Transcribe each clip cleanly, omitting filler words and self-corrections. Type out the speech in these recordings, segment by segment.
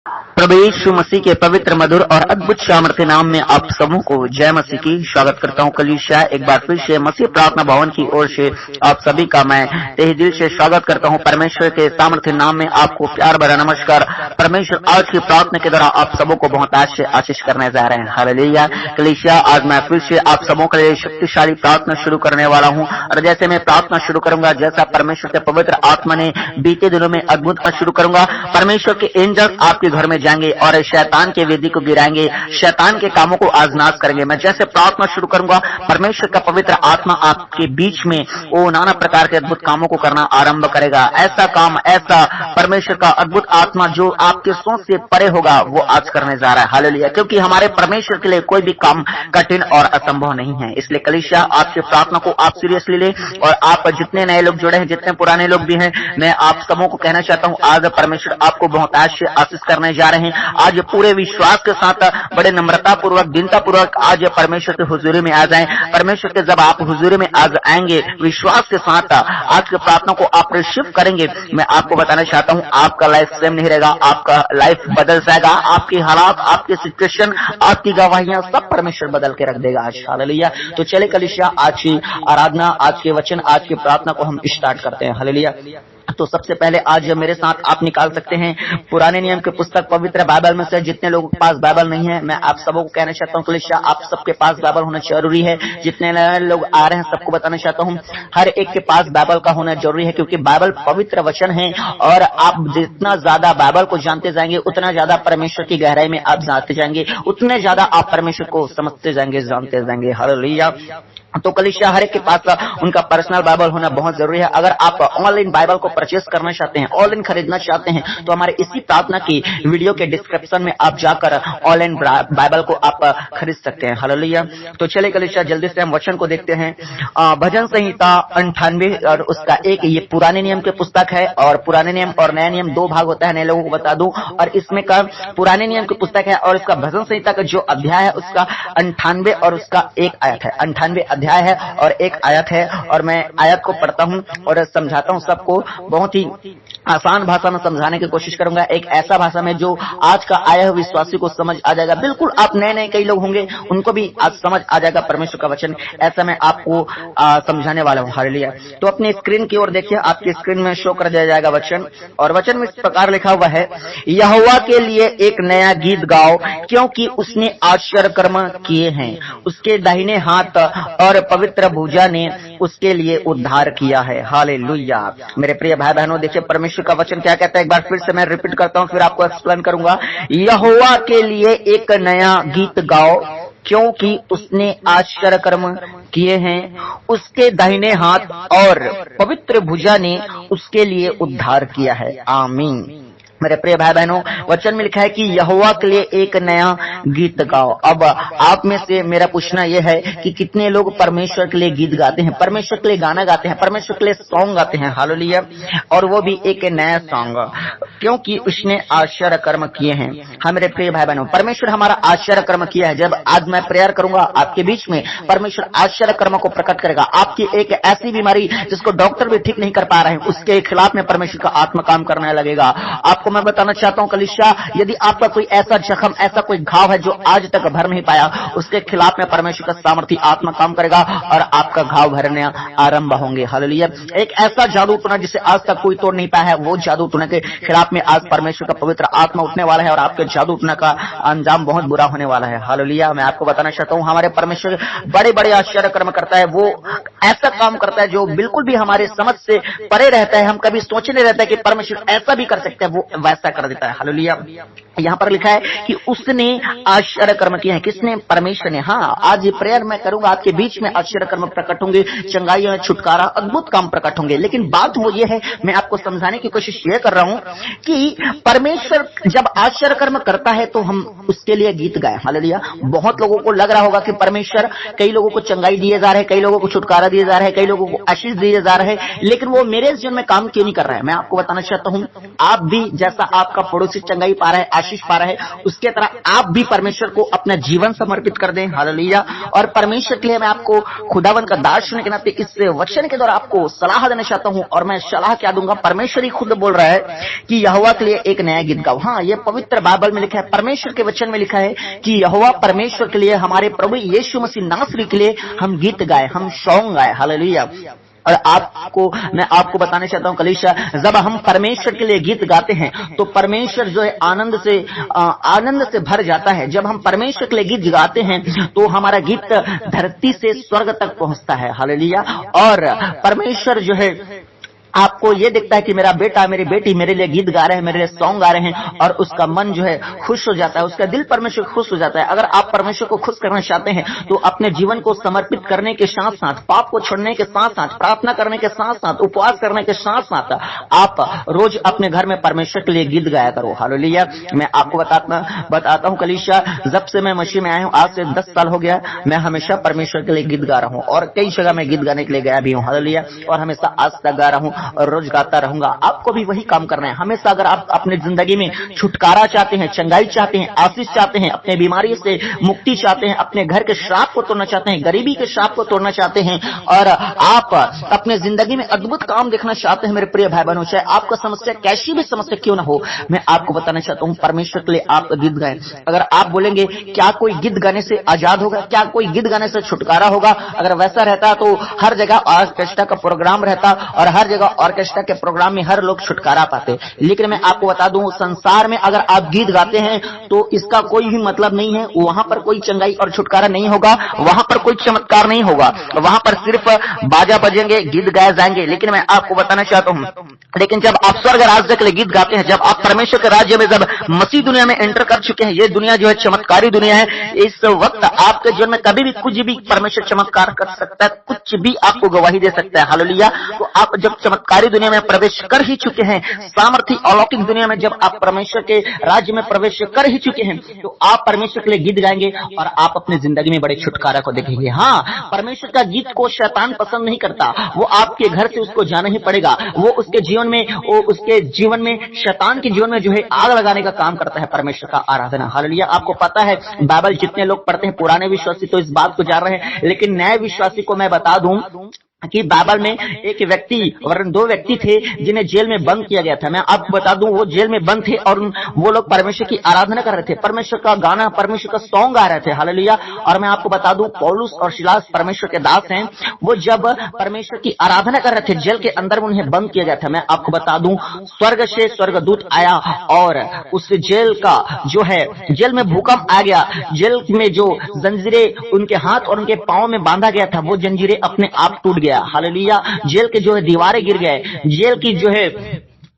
प्रभु यीशु मसीह के पवित्र मधुर और अद्भुत सामर्थ्य नाम में आप सबों को जय मसीह की स्वागत करता हूँ। कलीसिया एक बार फिर से मसीह प्रार्थना भवन की ओर से आप सभी का मैं तहे दिल से स्वागत करता हूँ। परमेश्वर के सामर्थ्य नाम में आपको प्यार भरा नमस्कार। परमेश्वर आज की प्रार्थना के द्वारा आप सबों को बहुत आज से आशीष करने जा रहे हैं। हालेलुया। कलीसिया आज मैं फिर से आप सबों के लिए शक्तिशाली प्रार्थना शुरू करने वाला हूँ और जैसे मैं प्रार्थना शुरू करूंगा, जैसा परमेश्वर के पवित्र आत्मा ने बीते दिनों में अद्भुत शुरू करूंगा, परमेश्वर के एंजल आपके घर में जाएंगे और शैतान के वेदी को गिराएंगे, शैतान के कामों को आज नाश करेंगे। मैं जैसे प्रार्थना शुरू करूंगा, परमेश्वर का पवित्र आत्मा आपके बीच में वो नाना प्रकार के अद्भुत कामों को करना आरंभ करेगा। ऐसा काम, ऐसा परमेश्वर का अद्भुत आत्मा जो आपके सोच से परे होगा वो आज करने जा रहा है। हालेलुया। क्योंकि हमारे परमेश्वर के लिए कोई भी काम कठिन और असंभव नहीं है। इसलिए कलीसिया आपकी प्रार्थना को आप सीरियसली ले और आप जितने नए लोग जुड़े हैं, जितने पुराने लोग भी हैं, मैं आप सबों को कहना चाहता हूँ आज परमेश्वर आपको बहुत आशीष करने जा रहे हैं। आज पूरे विश्वास के साथ बड़े नम्रता पूर्वक, दीनता पूर्वक आज परमेश्वर के हुजूरी में आ जाएं। परमेश्वर के जब आप हुजूरी में आज आएंगे, विश्वास के साथ आज की प्रार्थना को आप रिसीव करेंगे, मैं आपको बताना चाहता हूँ आपका लाइफ सेम नहीं रहेगा, आपका लाइफ बदल जाएगा। आपके हालात, आपके सिचुएशन, आपकी गवाहियां सब परमेश्वर बदल के रख देगा आज। हालेलुया। तो चले कलीसिया आज की आराधना, आज के वचन, आज की प्रार्थना को हम स्टार्ट करते हैं। हालेलुया। तो सबसे पहले आज मेरे साथ आप निकाल सकते हैं पुराने नियम की पुस्तक पवित्र बाइबल में से। जितने लोगों के पास बाइबल नहीं है, मैं आप सबको कहना चाहता हूँ कलीसिया आप सबके पास बाइबल होना जरूरी है। जितने नए लोग आ रहे हैं सबको बताना चाहता हूँ हर एक के पास बाइबल का होना जरूरी है, क्योंकि बाइबल पवित्र वचन है और आप जितना ज्यादा बाइबल को जानते जाएंगे उतना ज्यादा परमेश्वर की गहराई में आप जानते जाएंगे, उतने ज्यादा आप परमेश्वर को समझते जाएंगे, जानते जाएंगे। हालेलुया। तो कलीसिया हर एक के पास उनका पर्सनल बाइबल होना बहुत जरूरी है। अगर आप ऑनलाइन बाइबल को परचेस करना चाहते हैं, ऑनलाइन खरीदना चाहते हैं, तो हमारे इसी प्रार्थना की वीडियो के डिस्क्रिप्शन में आप जाकर ऑनलाइन बाइबल को आप खरीद सकते हैं। हालेलुया। तो चले कलीसिया जल्दी से हम वचन को देखते हैं। भजन संहिता 98 और उसका एक, ये पुराने नियम की पुस्तक है और पुराने नियम और नया नियम दो भाग होता है, नए लोगों को बता दूं। और इसमें का पुराने नियम की पुस्तक है और इसका भजन संहिता का जो अध्याय है उसका 98 और उसका एक आयत है। 98 अध्याय है और एक आयत है और मैं आयत को पढ़ता हूं और समझाता हूं सबको। बहुत ही आसान भाषा में समझाने की कोशिश करूंगा, एक ऐसा भाषा में जो आज का आया हुआ विश्वासी को समझ आ जाएगा। बिल्कुल आप नए नए कई लोग होंगे उनको भी आज समझ आ जाएगा परमेश्वर का वचन। ऐसा मैं आपको समझाने वाला हूं। हालेलुया। तो अपनी स्क्रीन की ओर देखिए, आपकी स्क्रीन में शो कर दिया जाएगा वचन और वचन में इस प्रकार लिखा हुआ है, यहोवा के लिए एक नया गीत गाओ, क्योंकि उसने आश्चर्य कर्म किए हैं, उसके दाहिने हाथ और पवित्र भुजा ने उसके लिए उद्धार किया है। हालेलुया। मेरे प्रिय भाई बहनों, देखिए परमेश्वर का वचन क्या कहता है। एक बार फिर से मैं रिपीट करता हूं, फिर आपको एक्सप्लेन करूंगा। यहोवा के लिए एक नया गीत गाओ, क्योंकि उसने आश्चर्य कर्म किए हैं, उसके दाहिने हाथ और पवित्र भुजा ने उसके लिए उद्धार किया है। आमीन। मेरे प्रिय भाई बहनों, वचन में लिखा है कि यहोवा के लिए एक नया गीत गाओ। अब आप में से मेरा पूछना यह है कि कितने लोग परमेश्वर के लिए गीत गाते हैं, परमेश्वर के लिए गाना गाते हैं, परमेश्वर के लिए सॉन्ग गाते हैं। हालेलुया। और वो भी एक नया सॉन्ग, क्योंकि उसने आश्चर्य कर्म किए हैं। हाँ मेरे प्रिय भाई बहनों, परमेश्वर हमारा आश्चर्य कर्म किया है। जब आज मैं प्रेयर करूंगा आपके बीच में, परमेश्वर आश्चर्य कर्म को प्रकट करेगा। आपकी एक ऐसी बीमारी जिसको डॉक्टर भी ठीक नहीं कर पा रहे हैं, उसके खिलाफ में परमेश्वर का आत्मा काम करने लगेगा। आपको मैं बताना चाहता हूं कलीसिया, यदि आपका कोई ऐसा जख्म, ऐसा कोई घाव है जो आज तक भर नहीं पाया, उसके खिलाफ में परमेश्वर का सामर्थ्य आत्मा काम करेगा और आपका घाव भरने आरंभ होंगे। हालेलुया। एक ऐसा जादू टूना जिसे आज तक कोई तोड़ नहीं पाया है, वो जादू टूने के खिलाफ में आज परमेश्वर का पवित्र आत्मा उठने वाला है और आपके जादू टूना का अंजाम बहुत बुरा होने वाला है। हालेलुया। मैं आपको बताना चाहता हूं हमारे परमेश्वर बड़े बड़े आश्चर्य कर्म करता है। वो ऐसा काम करता है जो बिल्कुल भी हमारे समझ से परे रहता है। हम कभी सोच नहीं रहता है कि परमेश्वर ऐसा भी कर सकता है, वो वैसा कर देता है। हालेलुया। यहाँ पर लिखा है कि उसने आश्चर्य कर्म किए हैं। किसने? परमेश्वर ने। हाँ, आज ये प्रेयर मैं करूंगा, आपके बीच में आश्चर्य कर्म प्रकट होंगे, चंगाई, छुटकारा, अद्भुत काम प्रकट होंगे। लेकिन बात वो ये है, मैं आपको समझाने की कोशिश ये कर रहा हूं कि परमेश्वर जब आश्चर्य कर्म करता है तो हम उसके लिए गीत गाए। हालेलुया। बहुत लोगों को लग रहा होगा कि परमेश्वर कई लोगों को चंगाई दिए जा रहे हैं, कई लोगों को छुटकारा दिए जा रहे हैं, कई लोगों को आशीष दिए जा रहे हैं, लेकिन वो मेरे जीवन में काम क्यों नहीं कर रहा है। मैं आपको बताना चाहता हूं, आप भी जैसा आपका पड़ोसी चंगाई पा रहा है, आशीष पा रहा है, उसके तरह आप भी परमेश्वर को अपना जीवन समर्पित कर दें। हालेलुया। और परमेश्वर के लिए मैं आपको खुदावन का दार्शनिक के नाते इस वचन के द्वारा आपको सलाह देना चाहता हूं। और मैं सलाह क्या दूंगा, परमेश्वर ही खुद बोल रहा है कि यहोवा के लिए एक नया गीत गाओ। हाँ, ये पवित्र बाइबल में लिखा है, परमेश्वर के वचन में लिखा है कि यहोवा परमेश्वर के लिए, हमारे प्रभु यीशु मसीह नासरी के लिए हम गीत गाए, हम सॉन्ग गाए। हालेलुया। और मैं आपको बताना चाहता हूं कलीसिया, जब हम परमेश्वर के लिए गीत गाते हैं तो परमेश्वर जो है आनंद से भर जाता है। जब हम परमेश्वर के लिए गीत गाते हैं तो हमारा गीत धरती से स्वर्ग तक पहुंचता है। हालेलुया। और परमेश्वर जो है आपको ये दिखता है कि मेरा बेटा मेरी बेटी मेरे लिए गीत गा रहे हैं, मेरे लिए सॉन्ग गा रहे हैं, और उसका मन जो है खुश हो जाता है, उसका दिल परमेश्वर खुश हो जाता है। अगर आप परमेश्वर को खुश करना चाहते हैं तो अपने जीवन को समर्पित करने के साथ साथ, पाप को छोड़ने के साथ साथ, प्रार्थना करने के साथ साथ, उपवास करने के साथ साथ आप रोज अपने घर में परमेश्वर के लिए गीत गाया करो। हालेलुया। मैं आपको बताता हूँ कलीसिया, जब से मैं मसीह में आया हूँ, आज से 10 साल हो गया, मैं हमेशा परमेश्वर के लिए गीत गा रहा हूँ और कई जगह मैं गीत गाने के लिए गया भी हूँ। हालेलुया। और हमेशा आज तक गा रहा हूँ और रोज गाता रहूंगा। आपको भी वही काम करना है हमेशा। अगर आप अपने जिंदगी में छुटकारा चाहते हैं, चंगाई चाहते हैं, आशीष चाहते हैं, अपने बीमारी से मुक्ति चाहते हैं, अपने घर के श्राप को तोड़ना चाहते हैं, गरीबी के श्राप को तोड़ना चाहते हैं, और आप अपने जिंदगी में अद्भुत काम देखना चाहते हैं, मेरे प्रिय भाई बहनों, चाहे आपका समस्या कैसी भी समस्या क्यों ना हो, मैं आपको बताना चाहता हूं परमेश्वर के लिए आप गीत गाएं। अगर आप बोलेंगे क्या कोई गीत गाने से आजाद होगा, क्या कोई गीत गाने से छुटकारा होगा, अगर वैसा रहता तो हर जगह ऑर्केस्ट्रा का प्रोग्राम रहता और हर जगह ऑर्केस्ट्रा के प्रोग्राम में हर लोग छुटकारा पाते। लेकिन मैं आपको बता दूं, संसार में अगर आप गीत गाते हैं तो इसका कोई भी मतलब नहीं है, वहां पर कोई चंगाई और छुटकारा नहीं होगा, वहां पर कोई चमत्कार नहीं होगा, वहां पर सिर्फ बाजा बजेंगे, गीत गाए जाएंगे। लेकिन मैं आपको बताना चाहता हूं, लेकिन जब आप स्वर्ग राज्य के लिए गीत गाते हैं, जब आप परमेश्वर के राज्य में, जब मसीह दुनिया में एंटर कर चुके हैं, ये दुनिया जो है चमत्कारी दुनिया है, इस वक्त आपके जीवन में कभी भी कुछ भी परमेश्वर चमत्कार कर सकता है, कुछ भी आपको गवाही दे सकता है। हालेलुया। तो आप जब चमत्कारी दुनिया में प्रवेश कर ही चुके हैं, सामर्थी अलौकिक दुनिया में जब आप परमेश्वर के राज्य में प्रवेश कर ही चुके हैं, तो आप परमेश्वर के लिए गीत गाएंगे और आप अपने जिंदगी में बड़े छुटकारा को देखेंगे। हाँ, परमेश्वर का गीत को शैतान पसंद नहीं करता, वो आपके घर से उसको जाना ही पड़ेगा। वो उसके जीवन में शैतान के जीवन में जो है आग लगाने का काम करता है परमेश्वर का आराधना। हालेलुया। आपको पता है बाइबल जितने लोग पढ़ते हैं, पुराने विश्वासी तो इस बात को जान रहे हैं, लेकिन नए विश्वासी को मैं बता दूं कि बाइबल में एक व्यक्ति वरन 2 व्यक्ति थे जिन्हें जेल में बंद किया गया था। मैं आपको बता दूं, वो जेल में बंद थे और वो लोग परमेश्वर की आराधना कर रहे थे, परमेश्वर का गाना, परमेश्वर का सॉन्ग गा रहे थे। हालेलुया। और मैं आपको बता दूं, पौलुस और सिलास परमेश्वर के दास हैं, वो जब परमेश्वर की आराधना कर रहे थे, जेल के अंदर उन्हें बंद किया गया था। मैं आपको बता दूं, स्वर्ग से स्वर्गदूत आया और उस जेल का जो है, जेल में भूकंप आ गया, जेल में जो जंजीरें उनके हाथ और उनके पांव में बांधा गया था, वो जंजीरें अपने आप टूट गया। हालेलुया। जेल के जो है दीवारें गिर गए, जेल की जो है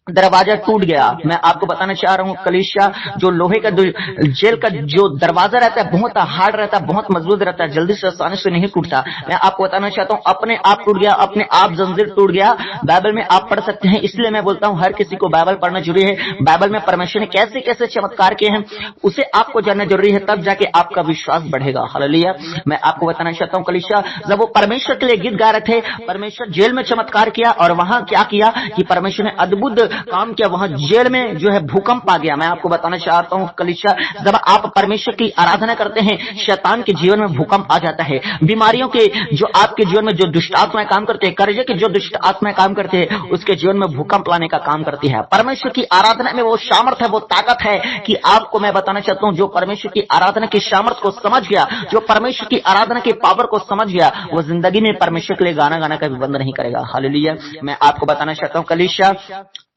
दरवाजा टूट गया। मैं आपको बताना चाह रहा हूँ कलीसिया, जो लोहे का जेल का जो दरवाजा रहता है बहुत हार्ड रहता है, बहुत मजबूत रहता है, जल्दी से आसानी से नहीं टूटता। मैं आपको बताना चाहता हूँ अपने आप टूट गया, अपने आप जंजीर टूट गया। बाइबल में आप पढ़ सकते हैं, इसलिए मैं बोलता हूँ हर किसी को बाइबल पढ़ना जरूरी है। बाइबल में परमेश्वर ने कैसे कैसे चमत्कार किए हैं उसे आपको जानना जरूरी है, तब जाके आपका विश्वास बढ़ेगा। हालेलुया। मैं आपको बताना चाहता हूँ कलीसिया, जब वो परमेश्वर के लिए गीत गा रहे थे, परमेश्वर जेल में चमत्कार किया और वहां क्या किया कि परमेश्वर ने अद्भुत काम किया, वहां जेल में जो है भूकंप आ गया। मैं आपको बताना चाहता हूं कलीसिया, जब आप परमेश्वर की आराधना करते हैं, शैतान के जीवन में भूकंप आ जाता है। बीमारियों के जो आपके जीवन में जो दुष्ट आत्माएं काम करते हैं, कर्जे के जो दुष्ट आत्माएं काम करते हैं, उसके जीवन में भूकंप लाने का काम करती है। परमेश्वर की आराधना में वो सामर्थ है, वो ताकत है कि आपको मैं बताना चाहता हूं, जो परमेश्वर की आराधना की सामर्थ को समझ गया, जो परमेश्वर की आराधना की पावर को समझ गया, वो जिंदगी में परमेश्वर के लिए गाना गाना का भी बंद नहीं करेगा। हालेलुया। मैं आपको बताना चाहता हूं कलीसिया,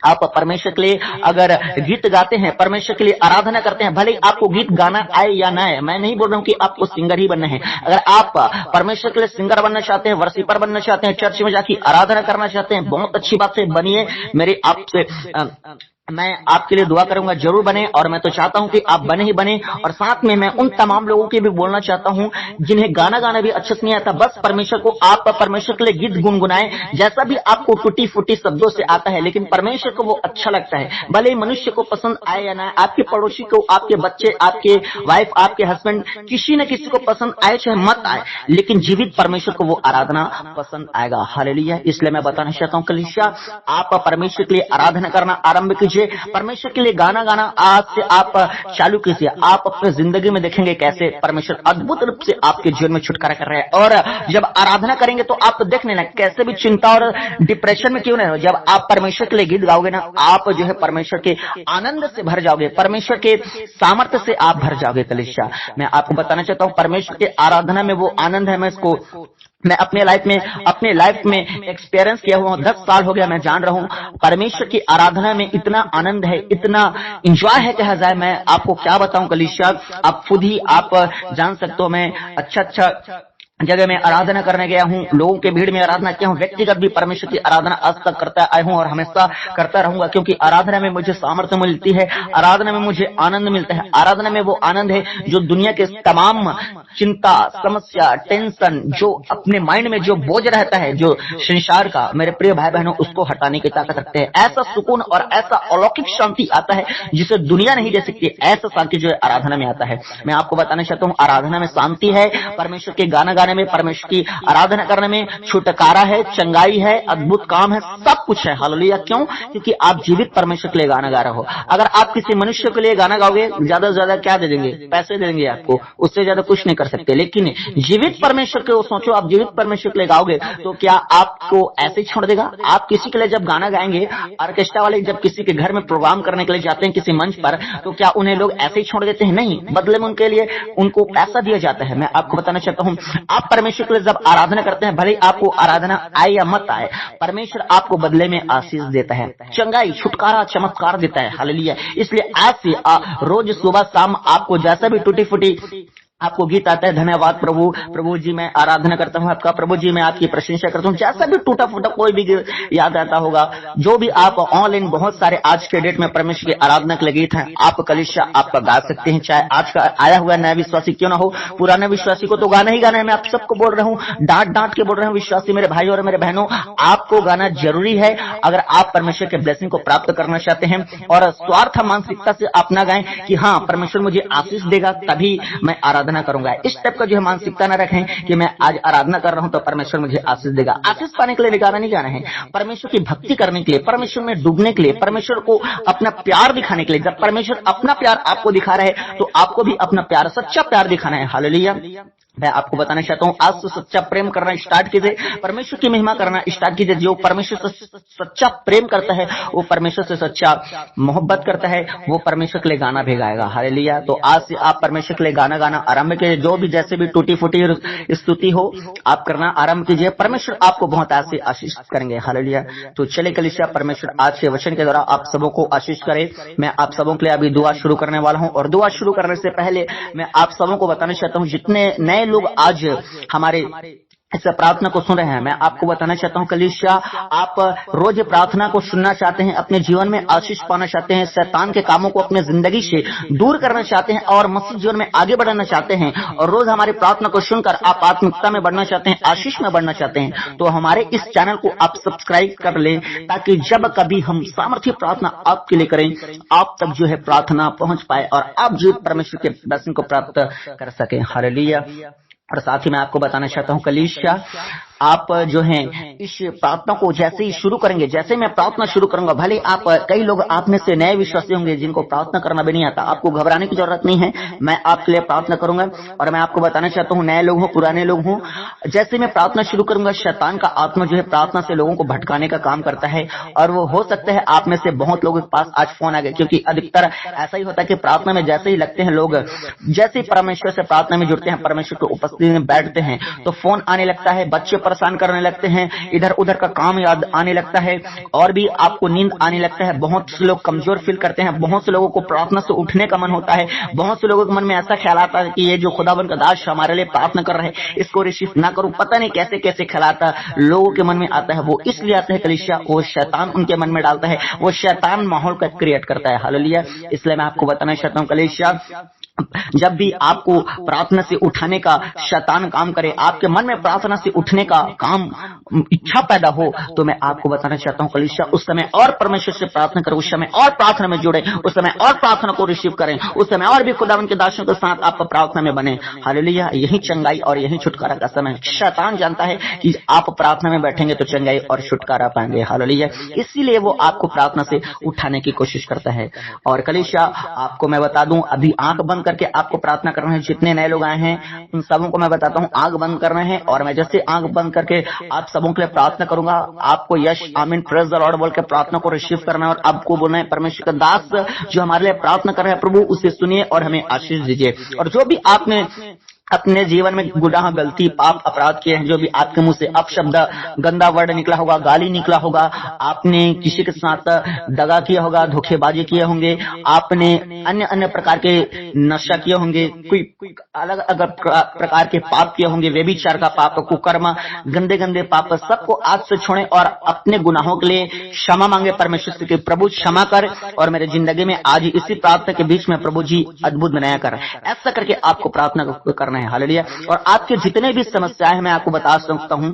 आप परमेश्वर के लिए अगर गीत गाते हैं, परमेश्वर के लिए आराधना करते हैं, भले ही आपको गीत गाना आए या ना आए, मैं नहीं बोल रहा हूं कि आपको सिंगर ही बनना है। अगर आप परमेश्वर के लिए सिंगर बनना चाहते हैं, वर्शिपर बनना चाहते हैं, चर्च में जाके आराधना करना चाहते हैं, बहुत अच्छी बात है, बनिए। मेरी आपसे मैं आपके लिए दुआ करूंगा, जरूर बने, और मैं तो चाहता हूं कि आप बने ही बने। और साथ में मैं उन तमाम लोगों के भी बोलना चाहता हूं जिन्हें गाना गाना भी अच्छे से नहीं आता, बस परमेश्वर को आप परमेश्वर के लिए गीत गुनगुनाएं, जैसा भी आपको टूटी फूटी शब्दों से आता है, लेकिन परमेश्वर को वो अच्छा लगता है। भले ही मनुष्य को पसंद आए या ना, आपके पड़ोसी को, आपके बच्चे, आपके वाइफ, आपके हस्बैंड, किसी न किसी को पसंद आए चाहे मत आए, लेकिन जीवित परमेश्वर को वो आराधना पसंद आएगा। हालेलुया। इसलिए मैं बताना चाहता हूं कलीसिया, आप परमेश्वर के लिए आराधना करना आरंभ कीजिए। कीजिए, परमेश्वर के लिए गाना गाना आज से आप चालू कीजिए। आप अपने जिंदगी में देखेंगे कैसे परमेश्वर अद्भुत रूप से आपके जीवन में छुटकारा कर रहे हैं। और जब आराधना करेंगे तो आप देख लेना कैसे भी चिंता और डिप्रेशन में क्यों नहीं हो, जब आप परमेश्वर के लिए गीत गाओगे ना, आप जो है परमेश्वर के आनंद से भर जाओगे, परमेश्वर के सामर्थ्य से आप भर जाओगे। कलीसिया, मैं आपको बताना चाहता हूँ परमेश्वर के आराधना में वो आनंद है, मैं अपने लाइफ में एक्सपीरियंस किया हुआ हूं। 10 साल हो गया, मैं जान रहा हूं परमेश्वर की आराधना में इतना आनंद है, इतना एंजॉय है कहा जाए। मैं आपको क्या बताऊं कलीसिया, आप खुद ही आप जान सकते हो। मैं अच्छा जगह में आराधना करने गया हूं, लोगों के भीड़ में आराधना किया हूं, व्यक्तिगत भी परमेश्वर की आराधना आज तक करता आया हूं और हमेशा करता रहूंगा, क्योंकि आराधना में मुझे सामर्थ्य मिलती है, आराधना में मुझे आनंद मिलता है। आराधना में वो आनंद है जो दुनिया के तमाम चिंता, समस्या, टेंशन, जो अपने माइंड में जो बोझ रहता है, जो संसार का, मेरे प्रिय भाई बहनों, उसको हटाने की ताकत रखते हैं। ऐसा सुकून और ऐसा अलौकिक शांति आता है जिसे दुनिया नहीं दे सकती। ऐसा शांति जो है आराधना में आता है। मैं आपको बताना चाहता हूँ आराधना में शांति है, परमेश्वर के गाना गाने में, परमेश्वर की आराधना करने में छुटकारा है, चंगाई है, अद्भुत काम है, सब कुछ है। हालेलुया। क्यों? क्योंकि आप जीवित परमेश्वर के लिए गाना गा रहे हो। अगर आप किसी मनुष्य के लिए गाना गाओगे, ज्यादा से ज्यादा क्या दे देंगे? पैसे दे देंगे आपको, उससे ज्यादा कुछ नहीं कर सकते। लेकिन जीवित परमेश्वर के सोचो, आप जीवित परमेश्वर के लिए गाओगे तो क्या आपको ऐसे ही छोड़ देगा? आप किसी के लिए जब गाना गाएंगे, ऑर्केस्ट्रा वाले जब किसी के घर में प्रोग्राम करने के लिए जाते हैं किसी मंच पर, तो क्या उन्हें लोग ऐसे ही छोड़ देते हैं? नहीं, बदले में उनके लिए उनको पैसा दिया जाता है। मैं आपको बताना चाहता हूं आप परमेश्वर के लिए जब आराधना करते हैं, भले आपको आराधना आए या मत आए, परमेश्वर आपको बदले में आशीष देता है, चंगाई, छुटकारा, चमत्कार देता है। हालेलुया। इसलिए आज से रोज सुबह शाम आपको जैसा भी टूटी फूटी आपको गीत आता है, धन्यवाद प्रभु, प्रभु जी मैं आराधना करता हूं आपका, प्रभु जी मैं आपकी प्रशंसा करता हूं, जैसा भी टूटा फूटा कोई भी याद आता होगा, जो भी आप ऑनलाइन बहुत सारे आज के डेट में परमेश्वर की आराधना के गीत हैं, आप कलीसिया आपका गा सकते हैं। चाहे आज का आया हुआ नया विश्वासी क्यों ना हो, पुराने विश्वासी को तो गाना ही गाना है। मैं आप सबको बोल रहा हूं, डांट के बोल रहा हूं, विश्वासी मेरे भाई और मेरे बहनों, आपको गाना जरूरी है। अगर आप परमेश्वर के ब्लेसिंग को प्राप्त करना चाहते हैं और स्वार्थ मानसिकता से आप ना गाएं कि हाँ परमेश्वर मुझे आशीष देगा तभी मैं आराधना करूंगा, इस टाइप का जो है मानसिकता ना रखें कि मैं आज आराधना कर रहा हूं तो परमेश्वर मुझे आशीष देगा। आशीष पाने के लिए गाना नहीं गाना है, परमेश्वर की भक्ति करने के लिए, परमेश्वर में डूबने के लिए, परमेश्वर को अपना प्यार दिखाने के लिए। जब परमेश्वर अपना प्यार आपको दिखा रहा है तो आपको भी अपना प्यार, सच्चा प्यार दिखाना है। हालेलुया। मैं आपको बताना चाहता हूं आज से सच्चा प्रेम करना स्टार्ट कीजिए, परमेश्वर की महिमा करना स्टार्ट कीजिए। जो परमेश्वर से सच्चा प्रेम करता है, वो परमेश्वर से सच्चा मोहब्बत करता है, वो परमेश्वर के लिए गाना भी गाएगा। हालेलुया। तो आज से आप परमेश्वर के लिए गाना गाना आरंभ कीजिए। जो भी जैसे भी टूटी फूटी स्तुति हो आप करना आरंभ कीजिए, परमेश्वर आपको बहुत ऐसे आशीष करेंगे। हालेलुया। तो चले कलीसिया, परमेश्वर आज के वचन के द्वारा आप सबों को आशीष करे। मैं आप सबों के लिए अभी दुआ शुरू करने वाला हूं और दुआ शुरू करने से पहले मैं आप सबों को बताना चाहता हूं, जितने नए लोग आज हमारे इस प्रार्थना को सुन रहे हैं, मैं आपको बताना चाहता हूं कलीसिया, आप रोज प्रार्थना को सुनना चाहते हैं, अपने जीवन में आशीष पाना चाहते हैं, शैतान के कामों को अपने जिंदगी से दूर करना चाहते हैं और मसीह जीवन में आगे बढ़ना चाहते हैं, और रोज हमारी प्रार्थना को सुनकर आप आत्मिकता में बढ़ना चाहते हैं, आशीष में बढ़ना चाहते हैं, तो हमारे इस चैनल को आप सब्सक्राइब कर लें, ताकि जब कभी हम सामर्थ्य प्रार्थना आपके लिए करें, आप तक जो है प्रार्थना पहुंच पाए और आप जो परमेश्वर के दर्शन को प्राप्त कर सकें। हालेलुया। और साथ ही मैं आपको बताना चाहता हूं कलीसिया, आप जो हैं इस प्रार्थना को जैसे ही शुरू करेंगे, जैसे मैं प्रार्थना शुरू करूंगा, भले आप कई लोग आप में से नए विश्वासी होंगे जिनको प्रार्थना करना भी नहीं आता, आपको घबराने की जरूरत नहीं है, मैं आपके लिए प्रार्थना करूंगा। और मैं आपको बताना चाहता हूं, नए लोग हो पुराने लोग हो, जैसे मैं प्रार्थना शुरू करूंगा, शैतान का आत्मा जो है प्रार्थना से लोगों को भटकाने का काम करता है, और वो हो सकता है आप में से बहुत लोगों के पास आज फोन आ गए, क्योंकि अधिकतर ऐसा ही होता है कि प्रार्थना में जैसे ही लगते हैं लोग, जैसे ही परमेश्वर से प्रार्थना में जुड़ते हैं, परमेश्वर की उपस्थिति में बैठते हैं, तो फोन आने लगता है, बच्चे परेशान करने लगते हैं, इधर उधर का काम याद आने लगता है, और भी आपको नींद आने लगता है। बहुत से लोग कमजोर फील करते हैं, बहुत से लोगों को प्रार्थना से उठने का मन होता है, बहुत से लोगों के मन में ऐसा ख्याल आता है कि ये जो खुदाबंद का दास हमारे लिए प्रार्थना कर रहे हैं, इसको रिसीव ना करूं, पता नहीं कैसे कैसे ख्याल आता लोगों के मन में आता है। वो इसलिए आता है कलीसिया, वो शैतान उनके मन में डालता है, वो शैतान माहौल का क्रिएट करता है। हालेलुया। इसलिए मैं आपको बताना चाहता हूं कलीसिया, जब भी आपको प्रार्थना से उठाने का शैतान काम करे, आपके मन में प्रार्थना से उठने का काम इच्छा पैदा हो, तो मैं आपको बताना चाहता हूं कलीसिया, उस समय और परमेश्वर से प्रार्थना करें, उस समय और प्रार्थना में जुड़े, उस समय और प्रार्थना को रिसीव करें, उस समय और भी खुदावंद के दासों के साथ आप प्रार्थना में बने। हालेलुया। यही चंगाई और यही छुटकारा का समय है। शैतान जानता है कि आप प्रार्थना में बैठेंगे तो चंगाई और छुटकारा पाएंगे। हालेलुया। इसीलिए वो आपको प्रार्थना से उठाने की कोशिश करता है। और कलीसिया, आपको मैं बता दूं, अभी आंख बंद करके आपको प्रार्थना करना है। जितने नए लोग आए हैं उन सबों को मैं बताता हूं आंख बंद करना है, और मैं जैसे आंख बंद करके आप सबों के लिए प्रार्थना करूंगा, आपको यश आमीन प्रेज द लॉर्ड बोल के प्रार्थना को रिसीव करना है, और आपको बोलना है परमेश्वर का दास जो हमारे लिए प्रार्थना कर रहे हैं, प्रभु उसे सुनिए और हमें आशीष दीजिए। और जो भी आपने अपने जीवन में गुनाह, गलती, पाप, अपराध किए हैं, जो भी आपके मुंह से अपशब्द, गंदा वर्ड निकला होगा, गाली निकला होगा, आपने किसी के साथ दगा किया होगा, धोखेबाजी किए होंगे, आपने अन्य अन्य प्रकार के नशा किए होंगे, कोई अलग अलग प्रकार के पाप किए होंगे, व्यभिचार का पाप, कुकर्म, गंदे गंदे पाप, सबको आज से छोड़ें और अपने गुनाहों के लिए क्षमा मांगे परमेश्वर से कि प्रभु क्षमा कर और मेरे जिंदगी में आज इसी प्रार्थना के बीच में प्रभु जी अद्भुत बनाया कर। ऐसा करके आपको प्रार्थना करना है। हालेलुया। और आपके जितने भी समस्याएं हैं मैं आपको बता सकता हूं,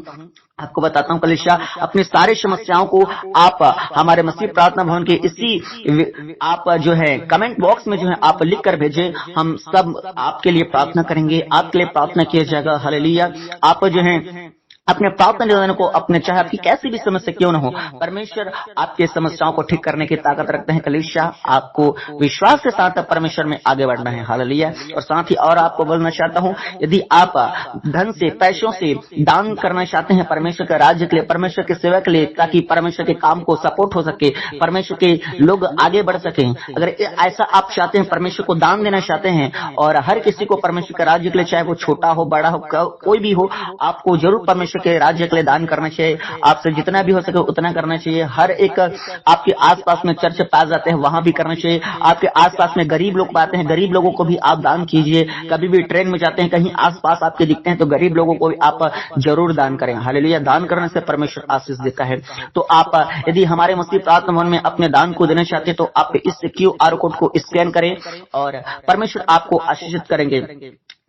आपको बताता हूं कलीसिया, अपनी सारी समस्याओं को आप हमारे मसीह प्रार्थना भवन के इसी आप जो है कमेंट बॉक्स में जो है आप लिख कर भेजें, हम सब आपके लिए प्रार्थना करेंगे, आपके लिए प्रार्थना किया जाएगा। हालेलुया। आप जो है अपने प्रार्थना निवेदन को, अपने चाहे आपकी कैसी भी समस्या क्यों न हो, परमेश्वर आपके समस्याओं को ठीक करने की ताकत रखते हैं। कलीसिया, आपको विश्वास के साथ परमेश्वर में आगे बढ़ना है। हालेलुया। और साथ ही और आपको बोलना चाहता हूं, यदि आप धन से, पैसों से दान करना चाहते हैं परमेश्वर के राज्य के लिए, परमेश्वर की सेवा के लिए, ताकि परमेश्वर के काम को सपोर्ट हो सके, परमेश्वर के लोग आगे बढ़ सकें, अगर ऐसा आप चाहते हैं, परमेश्वर को दान देना चाहते हैं, और हर किसी को परमेश्वर के राज्य के लिए, चाहे वो छोटा हो, बड़ा हो, कोई भी हो, आपको जरूर परमेश्वर के राज्य के लिए दान करना चाहिए। आपसे जितना भी हो सके उतना करना चाहिए। हर एक आपके आसपास में चर्च पाए जाते हैं, वहां भी करना चाहिए। आपके आसपास में गरीब लोग पाते हैं, गरीब लोगों को भी आप दान कीजिए। कभी भी ट्रेन में जाते हैं, कहीं आसपास आपके दिखते हैं, तो गरीब लोगों को भी आप जरूर दान करें। हालेलुया। दान करने से परमेश्वर आशीष देता है। तो आप यदि हमारे मसीह प्रार्थना भवन में अपने दान को देना चाहते हैं तो आप इस QR कोड को स्कैन करें और परमेश्वर आपको आशीषित करेंगे।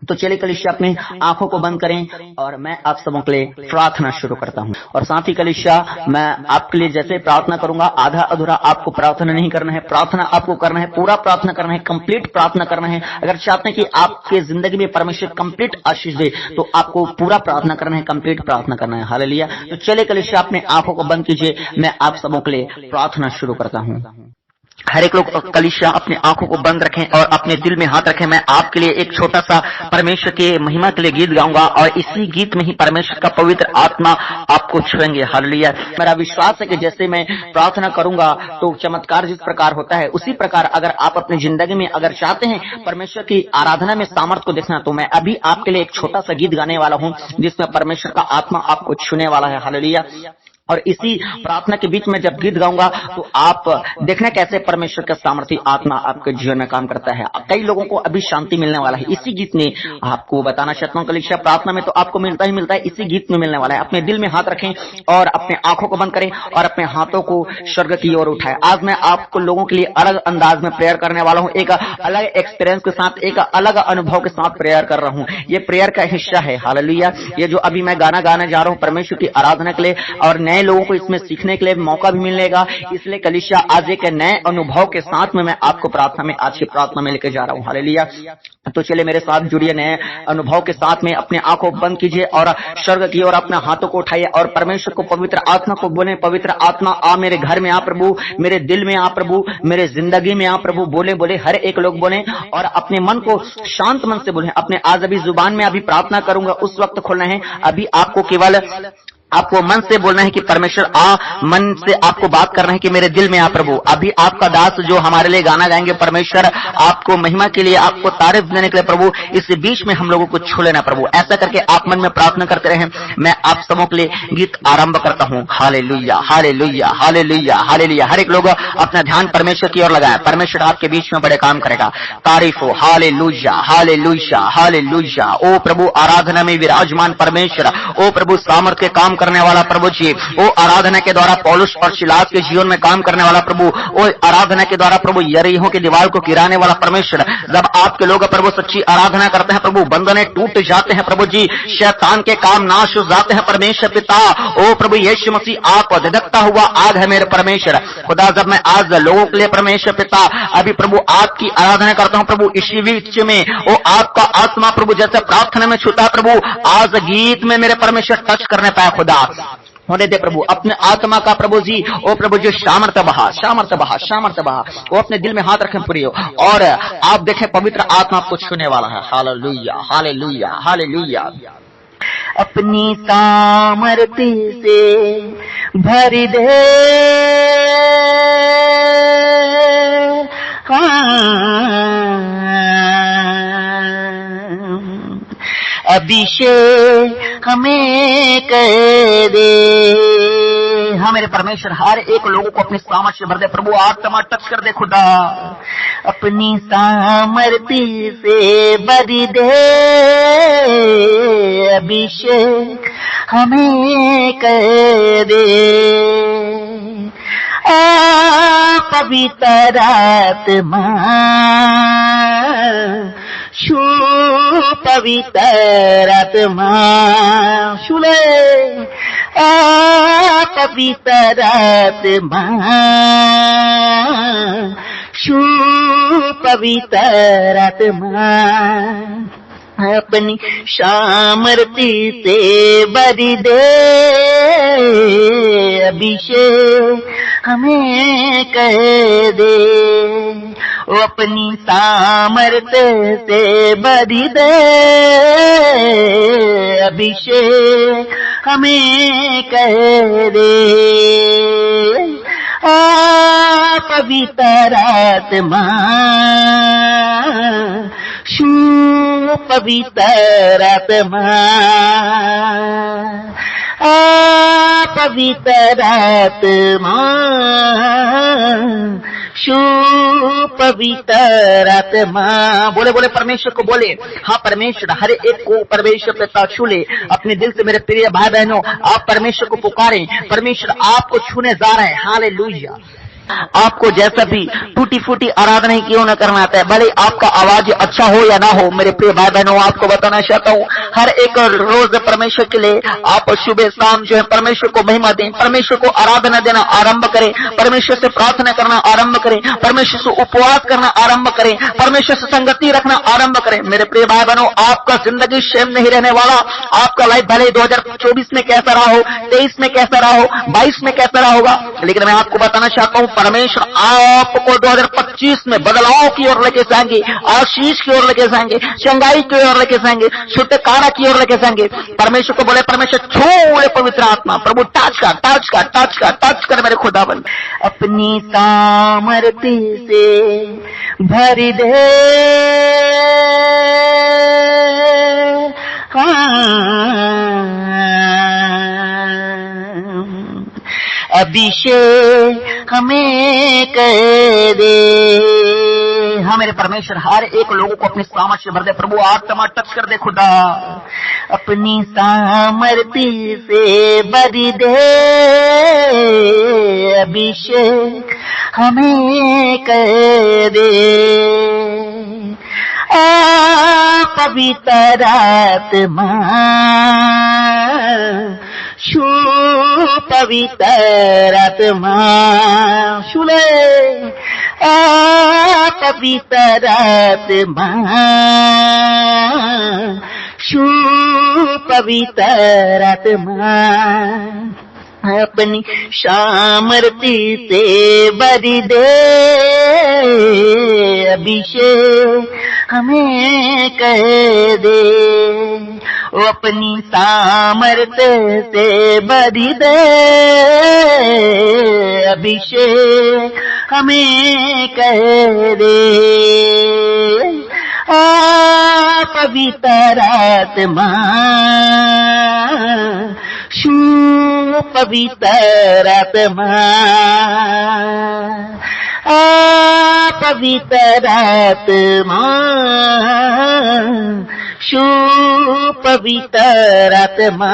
तो चलिए कलीसिया, अपनी आंखों को बंद करें और मैं आप सबों के लिए प्रार्थना शुरू करता हूं। और साथ ही कलीसिया, मैं आपके लिए जैसे प्रार्थना करूंगा, आधा अधूरा आपको प्रार्थना नहीं करना है, प्रार्थना आपको करना है, पूरा प्रार्थना करना है, कंप्लीट प्रार्थना करना है। अगर चाहते हैं कि आपके जिंदगी में परमेश्वर कंप्लीट आशीष दे तो आपको पूरा प्रार्थना करना है, कंप्लीट प्रार्थना करना है। हालेलुया। तो चलिए कलीसिया, अपने आंखों को बंद कीजिए, मैं आप सबों के लिए प्रार्थना शुरू करता हूं। हर एक लोग कलीसिया अपनी आंखों को बंद रखें और अपने दिल में हाथ रखें। मैं आपके लिए एक छोटा सा परमेश्वर के महिमा के लिए गीत गाऊंगा और इसी गीत में ही परमेश्वर का पवित्र आत्मा आपको छुएंगे। हालेलुया। मेरा विश्वास है कि जैसे मैं प्रार्थना करूंगा तो चमत्कार जिस प्रकार होता है, उसी प्रकार अगर आप अपनी जिंदगी में अगर चाहते हैं परमेश्वर की आराधना में सामर्थ को देखना, तो मैं अभी आपके लिए एक छोटा सा गीत गाने वाला हूं जिसमें परमेश्वर का आत्मा आपको छूने वाला है। हालेलुया। और इसी प्रार्थना के बीच में जब गीत गाऊंगा तो आप देखना कैसे परमेश्वर का सामर्थी आत्मा आपके जीवन में काम करता है। कई लोगों को अभी शांति मिलने वाला है। इसी गीत में आपको बताना चाहता हूँ कलीसिया, प्रार्थना में तो आपको मिलता ही मिलता है, इसी गीत में मिलने वाला है। अपने दिल में हाथ रखें और अपने आंखों को बंद करें और अपने हाथों को स्वर्ग की ओर उठाएं। आज मैं आपको लोगों के लिए अलग अंदाज में प्रेयर करने वाला हूँ, एक अलग एक्सपीरियंस के साथ, एक अलग अनुभव के साथ प्रेयर कर रहा हूँ। ये प्रेयर का हिस्सा है। हालेलुया। ये जो अभी मैं गाना गाने जा रहा हूँ परमेश्वर की आराधना के लिए, और नए लोगों को इसमें सीखने के लिए मौका भी मिलेगा। इसलिए कलीसिया, आज एक नए अनुभव के साथ में मैं आपको प्रार्थना में, आज की प्रार्थना में लेके जा रहा हूँ। हालेलुया। तो चलिए मेरे साथ जुड़िए, नए अनुभव के साथ में अपने आंखों बंद कीजिए और स्वर्ग की ओर अपने हाथों को उठाइए और परमेश्वर को, पवित्र आत्मा को बोले, पवित्र आत्मा आ मेरे घर में आ प्रभु, मेरे दिल में आ प्रभु, मेरे जिंदगी में आ प्रभु। बोले बोले, हर एक लोग बोले और अपने मन को शांत मन से बोले। अपने आज अभी जुबान में अभी प्रार्थना करूंगा उस वक्त खोलना है। अभी आपको केवल आपको मन से बोलना है कि परमेश्वर आ, मन से आपको बात करना है कि मेरे दिल में आ प्रभु। अभी आपका दास जो हमारे लिए गाना गाएंगे, परमेश्वर आपको महिमा के लिए, आपको तारीफ देने के लिए प्रभु, इस बीच में हम लोगों को छू लेना प्रभु। ऐसा करके आप मन में प्रार्थना करते रहे। मैं आप सबों के लिए गीत आरंभ करता हूँ। Hallelujah, hallelujah, hallelujah, hallelujah. हर एक लोग अपना ध्यान परमेश्वर की ओर लगाए। परमेश्वर आपके बीच में बड़े काम करेगा। तारीफ हो। Hallelujah, hallelujah, hallelujah. ओ प्रभु, आराधना में विराजमान परमेश्वर, ओ प्रभु, सामर्थ के काम करने वाला प्रभु जी, वो आराधना के द्वारा पौलुस और सिलास के जीवन में काम करने वाला प्रभु, वो आराधना के द्वारा प्रभु यरीहो की दीवार को गिराने वाला परमेश्वर। जब आपके लोग प्रभु सच्ची आराधना करते हैं प्रभु, बंधने टूट जाते हैं प्रभु जी, शैतान के काम नाश हो जाते हैं परमेश्वर पिता। ओ प्रभु यीशु मसीह, आप धधकता हुआ आग है मेरे परमेश्वर खुदा। जब मैं आज लोगों के लिए परमेश्वर पिता अभी प्रभु आपकी आराधना करता हूं प्रभु, इसी बीच में वो आपका आत्मा प्रभु जैसे प्रार्थना में छूता प्रभु, आज गीत में मेरे परमेश्वर टच करने पाए खुदा, होने दे प्रभु अपने आत्मा का प्रभु जी। ओ प्रभु जो सामर्थ्य बहा, सामर्थ्य बहा, सामर्थ्य बहा, वो अपने दिल में हाथ रखें पूरी, और आप देखें पवित्र आत्मा आपको छूने वाला है। Hallelujah, hallelujah, hallelujah. अपनी सामर्थ्य से भर दे अभिषेक हमें कर दे। हाँ मेरे परमेश्वर, हर एक लोगों को अपनी सामर्थ्य से भर दे प्रभु, आत्मा टच कर दे खुदा, अपनी सामर्थ्य से भर दे, अभिषेक हमें कर दे। पवित्र आत्मा शु पवित्र आत्मा शुले, पवित्र आत्मा शु पवित्र आत्मा, अपनी सामर्थ्य से भर दे, अभिषेक हमें कर दे। वो अपनी सामर्थ्य से भर दे, अभिषेक हमें कर दे। पवित्र आत्मा शु पवित्र आत्मा, पवित्र आत्मा शु पवित्र आत्मा। बोले बोले परमेश्वर को बोले, हाँ परमेश्वर हर एक को परमेश्वर पिता छू ले अपने दिल से। मेरे प्रिय भाई बहनों, आप परमेश्वर को पुकारें, परमेश्वर आपको छूने जा रहे हैं। हालेलुया। आपको जैसा भी टूटी फूटी आराधना क्यों न करना आता है, भले आपका आवाज अच्छा हो या ना हो, मेरे प्रिय भाई बहनों आपको बताना चाहता हूँ, हर एक रोज परमेश्वर के लिए आप सुबह शाम जो है परमेश्वर को महिमा दें, परमेश्वर को आराधना देना आरंभ करें, परमेश्वर से प्रार्थना करना आरंभ करें, परमेश्वर से उपवास करना आरंभ करें, परमेश्वर से संगति रखना आरंभ करें। मेरे प्रिय भाई बहनों, आपका जिंदगी सेम नहीं रहने वाला। आपका लाइफ भले 2024 में कैसा रहा हो, 23 में कैसा रहा हो, 22 में कैसा रहा होगा, लेकिन मैं आपको बताना चाहता हूँ परमेश्वर आपको 2025 में बदलाव की ओर लेके जाएंगे, आशीष की ओर लेके जाएंगे, चंगाई की ओर लेके जाएंगे, छुटकारा की ओर लेके जाएंगे। परमेश्वर को बोले, परमेश्वर छू पवित्र आत्मा, प्रभु टच कर, टच कर, टच कर, टच कर मेरे खुदावन, अपनी सामर्थ्य से भर दे। अभिषेक हमें कर दे। हाँ मेरे परमेश्वर हर एक लोगों को अपनी सामर्थ्य से भर दे प्रभु, आत्मा टच कर दे खुदा, अपनी सामर्थ्य से भर दे, अभिषेक हमें कर दे। पवित्र आत्मा शु पवित्र आत्मा शुले, पवित्र आत्मा शु पवित्र आत्मा, अपनी सामर्थ्य से भर दे, अभिषेक हमें कर दे। वो अपनी सामर्थ्य से भर दे, अभिषेक हमें कर दे। पवित्र आत्मा शु पवित्र आत्मा, पवित्र आत्मा पवित्र आत्मा।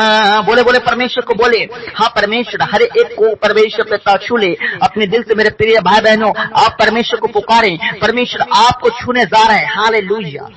बोले बोले परमेश्वर को बोले। हाँ परमेश्वर, हर एक को परमेश्वर पिता छू ले अपने दिल से। मेरे प्रिय भाई बहनों, आप परमेश्वर को पुकारें, परमेश्वर आपको छूने जा रहे हैं। हालेलुया।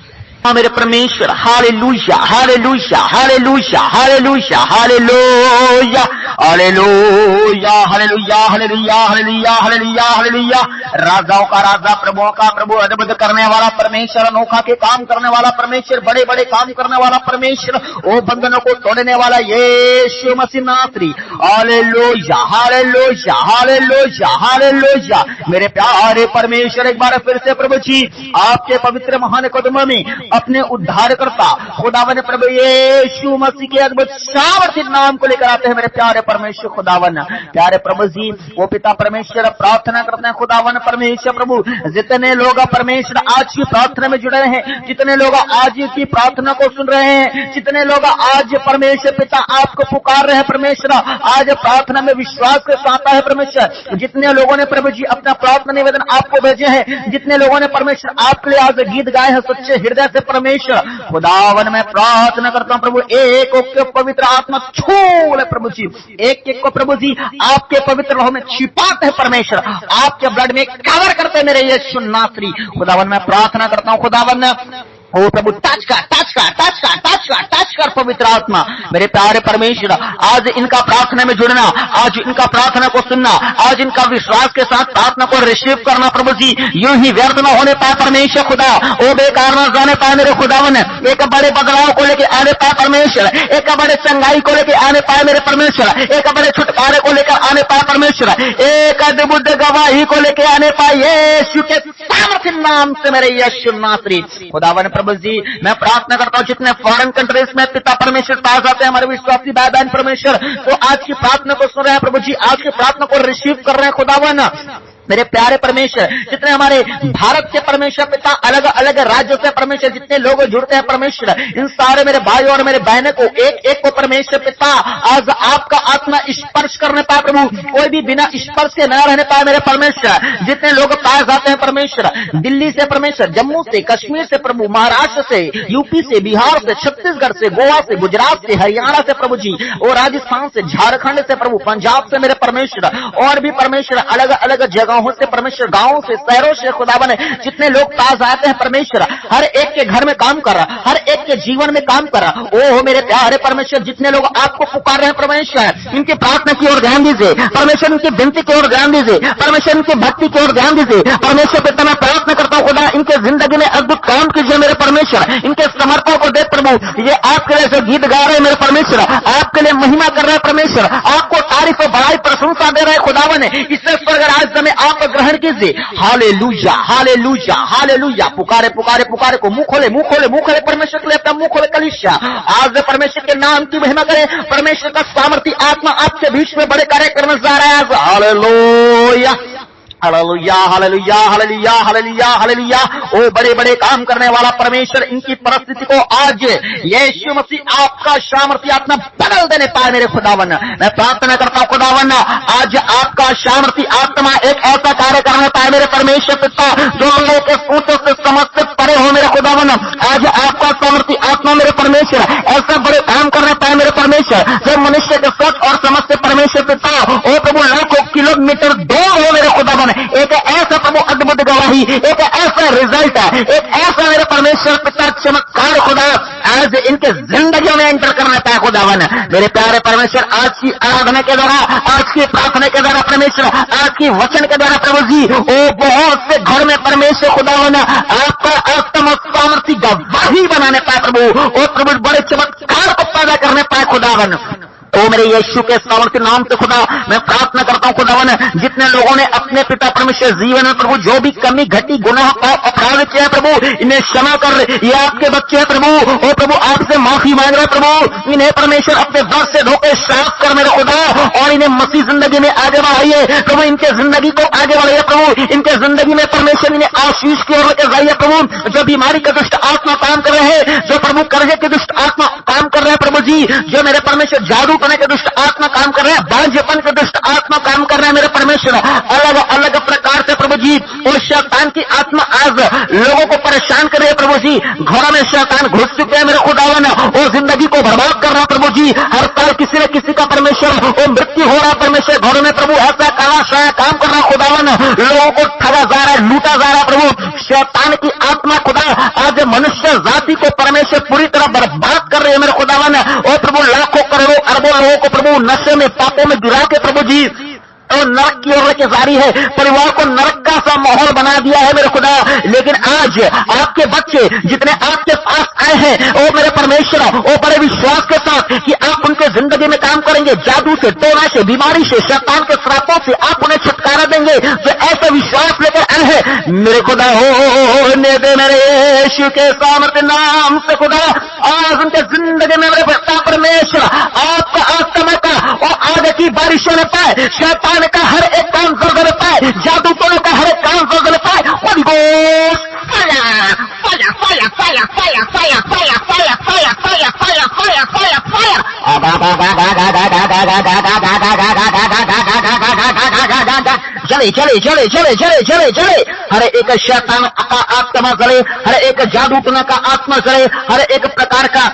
हाँ मेरे परमेश्वर, hallelujah hallelujah hallelujah hallelujah hallelujah hallelujah hallelujah hallelujah hallelujah hallelujah hallelujah. राजाओं का राजा, प्रभुओं का प्रभु, अद्भुत करने वाला परमेश्वर, अनोखा के काम करने वाला परमेश्वर, बड़े बड़े काम करने वाला परमेश्वर, ओ बंधनों को तोड़ने वाला यीशु मसीह नासरी। Hallelujah hallelujah hallelujah hallelujah. मेरे प्यारे परमेश्वर, एक बार फिर से प्रभु जी आपके पवित्र महान कदमों में अपने उद्धारकर्ता खुदावन प्रभु यीशु मसीह के अद्भुत सामर्थ्य नाम को लेकर आते हैं। मेरे प्यारे परमेश्वर खुदावन, प्यारे प्रभु जी, वो पिता परमेश्वर प्रार्थना करते हैं खुदावन परमेश्वर प्रभु, जितने लोग परमेश्वर आज की प्रार्थना में जुड़े हैं, जितने लोग आज की प्रार्थना को सुन रहे हैं, जितने लोग आज परमेश्वर पिता आपको पुकार रहे हैं परमेश्वर, आज प्रार्थना में विश्वास के साथ है परमेश्वर, जितने लोगों ने प्रभु जी अपना प्रार्थना निवेदन आपको भेजे हैं, जितने लोगों ने परमेश्वर आपके लिए आज गीत गाए हैं सच्चे हृदय से परमेश्वर खुदावन, मैं प्रार्थना करता हूं प्रभु, एक को पवित्र आत्मा छू ले प्रभु जी, एक एक को प्रभु जी आपके पवित्र लोह में छिपाते हैं परमेश्वर, आपके ब्लड में कवर करते मेरे यीशु नासरी खुदावन। मैं प्रार्थना करता हूं खुदावन, ओ प्रभु टच कर टच कर टच कर टच कर टच कर पवित्र आत्मा। मेरे प्यारे परमेश्वर, आज इनका प्रार्थना में जुड़ना, आज इनका प्रार्थना को सुनना, आज इनका विश्वास के साथ प्रार्थना को रिसीव करना प्रभु जी, यूं ही व्यर्थ न होने पाए परमेश्वर खुदा, ओ बेकार न जाने पाए मेरे खुदावन, एक बड़े बदलाव को लेकर आने पाए परमेश्वर, एक बड़े चंगाई को लेकर आने पाए मेरे परमेश्वर, एक बड़े छुटकारे को लेकर आने पाए परमेश्वर, एक अद्भुत गवाही को लेकर आने पाए यीशु के सामर्थ्य नाम से मेरे यीशु नासरी खुदावन प्रभु जी। मैं प्रार्थना करता हूँ जितने फॉरेन कंट्रीज में पिता परमेश्वर पास आते हैं हमारे विश्वासी भाई बहन परमेश्वर, तो आज की प्रार्थना को सुन रहे हैं प्रभु जी, आज की प्रार्थना को रिसीव कर रहे हैं खुदावन। मेरे प्यारे परमेश्वर, जितने हमारे भारत के परमेश्वर पिता अलग अलग राज्यों से परमेश्वर जितने लोग जुड़ते हैं परमेश्वर, इन सारे मेरे भाई और मेरे बहनों को एक एक को परमेश्वर पिता आज आपका आत्मा स्पर्श करने पाए प्रभु, कोई भी बिना स्पर्श के न रहने पाए मेरे परमेश्वर। जितने लोग पास आते हैं परमेश्वर, दिल्ली से परमेश्वर, जम्मू से, कश्मीर से प्रभु, महाराष्ट्र से, यूपी से, बिहार से, छत्तीसगढ़ से, गोवा से, गुजरात से, हरियाणा से प्रभु जी, और राजस्थान से, झारखंड से प्रभु, पंजाब से मेरे परमेश्वर, और भी परमेश्वर अलग अलग जगहों से परमेश्वर, गांवों से, शहरों से खुदावन, जितने लोग पास आते हैं परमेश्वर, हर एक के घर में काम कर रहा, हर एक के जीवन में काम कर रहा। ओह मेरे प्यारे परमेश्वर, जितने लोग आपको पुकार रहे हैं परमेश्वर, इनकी प्रार्थना की ओर ध्यान दीजिए परमेश्वर, इनकी विनती की ओर ध्यान दीजिए परमेश्वर, इनकी भक्ति की ओर ध्यान दीजिए परमेश्वर पिता। मैं प्रार्थना करता हूँ खुदा, इनके जिंदगी में अद्भुत काम कीजिए मेरे परमेश्वर, इनके समर्पण को देख प्रभु, ये आपके लिए जो गीत गा रहे हैं मेरे परमेश्वर, आपके लिए महिमा कर रहे हैं परमेश्वर, आपको तारीफ और बड़ाई प्रशंसा दे रहे हैं खुदावन, इससे स्वर्ग राज्य में आप ग्रहण कीजिए। Hallelujah hallelujah hallelujah. पुकारे पुकारे पुकारे को मुंह खोले मुंह खोले मुंह खोले परमेश्वर के लिए अपना मुंह खोले कलीसिया, आज परमेश्वर के नाम की महिमा करें। परमेश्वर का सामर्थी आत्मा आपके बीच में बड़े कार्य करने जा रहा है। Hallelujah hallelujah hallelujah hallelujah hallelujah hallelujah. ओ बड़े बड़े काम करने वाला परमेश्वर, इनकी परिस्थिति को आज यीशु मसीह आपका सामर्थ्य आत्मा बदल देने पाए मेरे खुदावन। मैं प्रार्थना करता हूँ खुदावन, आज आपका सामर्थ्य आत्मा एक ऐसा कार्य करने पाए मेरे परमेश्वर पिता, जो लोगों के सोचों से समझ से परे हो मेरे खुदावन। आज आपका सामर्थ्य आत्मा मेरे परमेश्वर ऐसा बड़े काम करने पाए मेरे परमेश्वर, जो मनुष्य के सोच और समझ से परमेश्वर पिता ओ प्रभु लाखों किलोमीटर दूर हो मेरे खुदावन। एक ऐसा प्रभु अद्भुत गवाही, एक ऐसा रिजल्ट, एक ऐसा मेरे परमेश्वर पिता चमत्कार खुदा आज इनके जिंदगी में एंटर करना पाए खुदावन। मेरे प्यारे परमेश्वर, आज की आराधना के द्वारा, आज की प्रार्थना के द्वारा परमेश्वर, आज की वचन के द्वारा प्रभु जी ओ बहुत से घर में परमेश्वर खुदावन आपका आत्मा सामर्थ्य गवाही बनाने पाए प्रभु, और प्रभु बड़े चमत्कार को पैदा करने पाए खुदावन। ओ मेरे यीशु के सामर्थ्य नाम से खुदा मैं प्रार्थना करता हूँ खुदावन, जितने लोगों ने अपने पिता परमेश्वर जीवन में प्रभु जो भी कमी घटी गुनाह पाप अपराध किया प्रभु, इन्हें क्षमा कर, ये आपके बच्चे हैं प्रभु। ओ प्रभु आपसे माफी मांग रहे प्रभु, इन्हें परमेश्वर अपने दर्द से धोके साफ कर मेरे खुदा, और इन्हें मसीह जिंदगी में आगे बढ़ाइए प्रभु, इनके जिंदगी को आगे बढ़ाइए प्रभु, इनके जिंदगी में परमेश्वर इन्हें आशीष की ओर लेकर जाइए प्रभु। जो बीमारी का दुष्ट आत्मा काम कर रहे हैं, जो प्रभु कर्जे के दुष्ट आत्मा काम कर रहे हैं प्रभु जी, जो मेरे परमेश्वर जादू होने के दुष्ट आत्मा काम कर रहे हैं, बांझपन के दुष्ट आत्मा काम कर रहे हैं मेरे परमेश्वर। अलग अलग प्रकार से प्रभु जी और शैतान की आत्मा आज लोगों को परेशान कर रही है प्रभु जी। घरों में शैतान घुस चुके हैं मेरे खुदावन और जिंदगी को बर्बाद कर रहा है प्रभु जी। हर साल किसी न किसी का परमेश्वर और मृत्यु हो रहा है परमेश्वर। घरों में प्रभु ऐसा काला शाया काम कर रहा है खुदावन, लोगों को ठगा जा रहा है, लूटा जा रहा है प्रभु। शैतान की आत्मा खुदा आज मनुष्य जाति को परमेश्वर पूरी तरह बर्बाद कर रहे हैं मेरे खुदावन। और प्रभु लाखों करोड़ों अरबों लोगों को प्रभु नशे में पापों में गिरा के प्रभु जी और नरक की ओर लेके जा रही है, परिवार को नरक का सा माहौल बना दिया है मेरे खुदा। लेकिन आज आपके बच्चे जितने आपके पास आए हैं ओ मेरे परमेश्वर, ओ बड़े विश्वास के साथ कि आप उनके जिंदगी में काम करेंगे, जादू से, टोना से, बीमारी से, शैतान के श्रापों से आप उन्हें छुटकारा देंगे। जो ऐसा विश्वास लेकर आए हैं मेरे खुदा हो ने दे मेरे यीशु के सामर्थ्य नाम से खुदा आज उनके जिंदगी में मेरे परमेश्वर आपका आत्मा का और आगे की बारिशों ने पाए, शैतान का हर एक काम जल पाए, जादू टोने का हर एक काम जल पाए। होली गोश्त fire fire fire fire fire fire fire fire fire fire fire fire fire fire जले जले जले जले जले जले जले। हर एक शैतान का आत्मा जले, हर एक जादू टोने का आत्मा जले, हर एक प्रकार का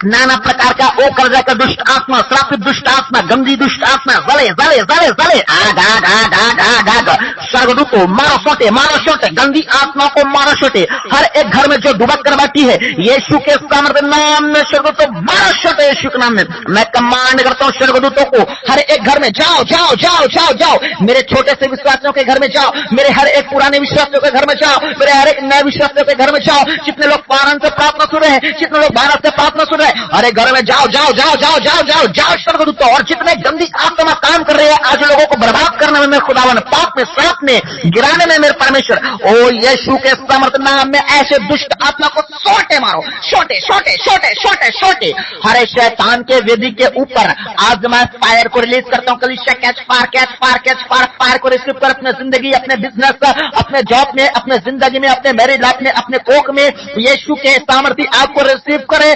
नाना प्रकार का ओ कर्जा का दुष्ट आत्मा, श्रापित दुष्ट आत्मा, गंदी दुष्ट आत्मा जले जले जले जले। आग आग आग आग आग आग। स्वर्गदूत को मारो छोटे, गंदी आत्मा को मारो छोटे। हर एक घर में जो डुबक कर बैठी है यीशु के सामर्थ्य नाम में स्वर्गदूतों मारो छोटे यीशु के नाम में। मैं कमांड करता हूँ स्वर्गदूतों को हर एक घर में जाओ जाओ जाओ जाओ जाओ। मेरे छोटे से विश्वासियों के घर में जाओ, मेरे हर एक पुराने विश्वासियों के घर में जाओ, मेरे हर एक नए विश्वासियों के घर में जाओ। जितने लोग पारण से प्रार्थना सुन रहे हैं, जितने लोग भारत से प्रार्थना सुन रहे हैं, अरे घर में जाओ जाओ जाओ जाओ जाओ जाओ जाओ स्वर्गदूतों। और जितने गंदी आत्मा काम कर रहे हैं आज लोगों को बर्बाद करने में मेरे खुदावन, पाप में, श्राप में गिराने में मेरे परमेश्वर, ओ यीशु के समर्थ नाम में ऐसे दुष्ट आत्मा को छोटे मारो, छोटे छोटे छोटे छोटे छोटे। हरे शैतान के वेदी के ऊपर आज मैं फायर को रिलीज करता हूँ। कलीसिया catch fire catch fire catch fire. Fire को रिसीव कर अपने जिंदगी, अपने बिजनेस, अपने जॉब में, अपने जिंदगी में, अपने मैरिज लाइफ में, अपने कोख में यीशु के सामर्थ्य आपको रिसीव करे।